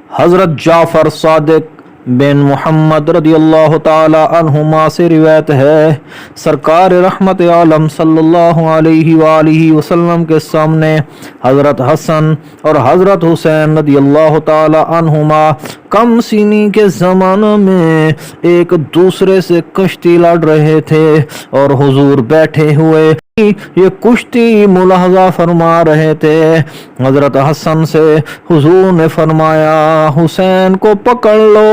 حضرت جعفر صادق بن محمد رضی اللہ تعالی عنہما سے روایت ہے، سرکار رحمت عالم صلی اللہ علیہ وآلہ وسلم کے سامنے حضرت حسن اور حضرت حسین رضی اللہ تعالی عنہما کم سینی کے زمانہ میں ایک دوسرے سے کشتی لڑ رہے تھے، اور حضور بیٹھے ہوئے یہ کشتی ملاحظہ فرما رہے تھے۔ حضرت حسن سے حضور نے فرمایا حسین کو پکڑ لو۔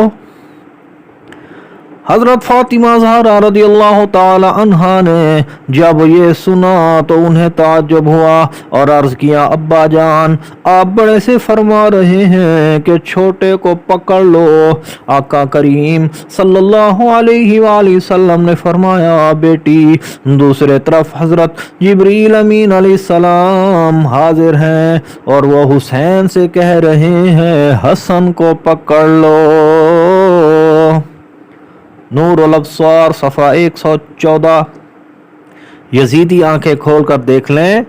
حضرت فاطمہ زہرا رضی اللہ تعالی عنہا نے جب یہ سنا تو انہیں تعجب ہوا اور عرض کیا ابا جان، آپ بڑے سے فرما رہے ہیں کہ چھوٹے کو پکڑ لو۔ آقا کریم صلی اللہ علیہ وآلہ وسلم نے فرمایا بیٹی، دوسرے طرف حضرت جبریل امین علیہ السلام حاضر ہیں اور وہ حسین سے کہہ رہے ہیں حسن کو پکڑ لو۔ نور الابصار صفحہ 114۔ یزیدی آنکھیں کھول کر دیکھ لیں،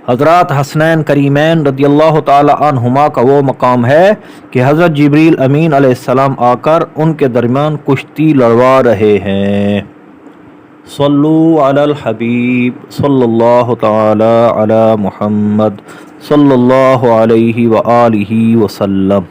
حضرات حسنین کریمین رضی اللہ تعالی عنہما کا وہ مقام ہے کہ حضرت جبریل امین علیہ السلام آ کر ان کے درمیان کشتی لڑوا رہے ہیں۔ صلو علی الحبیب صلی اللہ تعالی علی محمد صلی اللہ علیہ وآلہ وسلم۔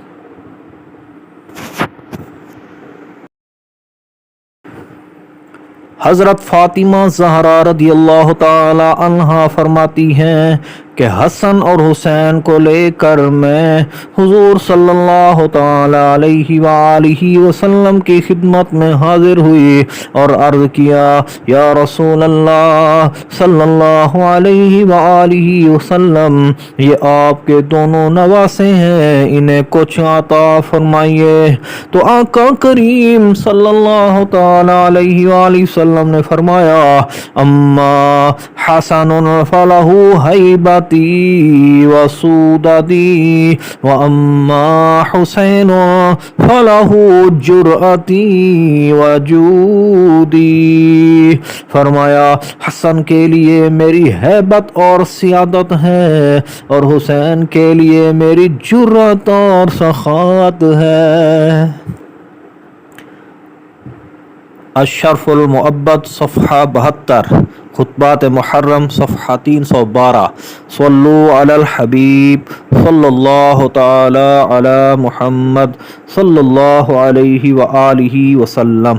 حضرت فاطمہ زہرا رضی اللہ تعالی عنہا فرماتی ہیں کہ حسن اور حسین کو لے کر میں حضور صلی اللہ تعالی علیہ وآلہ وسلم کی خدمت میں حاضر ہوئی اور عرض کیا یا رسول اللہ صلی اللہ علیہ وآلہ وسلم، یہ آپ کے دونوں نواسے ہیں، انہیں کچھ عطا فرمائیے۔ تو آقا کریم صلی اللہ تعالی علیہ وآلہ وسلم نے فرمایا اما حسن فلہ ہیبتی وسودتی واما حسین فلہ جرأتی وجودی۔ فرمایا حسن کے لیے میری ہیبت اور سیادت ہے اور حسین کے لیے میری جرأت اور سخاوت ہے۔ الشرف المعبد صفحہ 72، خطبات محرم صفحہ 312۔ صلو علی الحبیب صلی اللہ تعالی علی محمد صلی اللہ علیہ وآلہ وسلم۔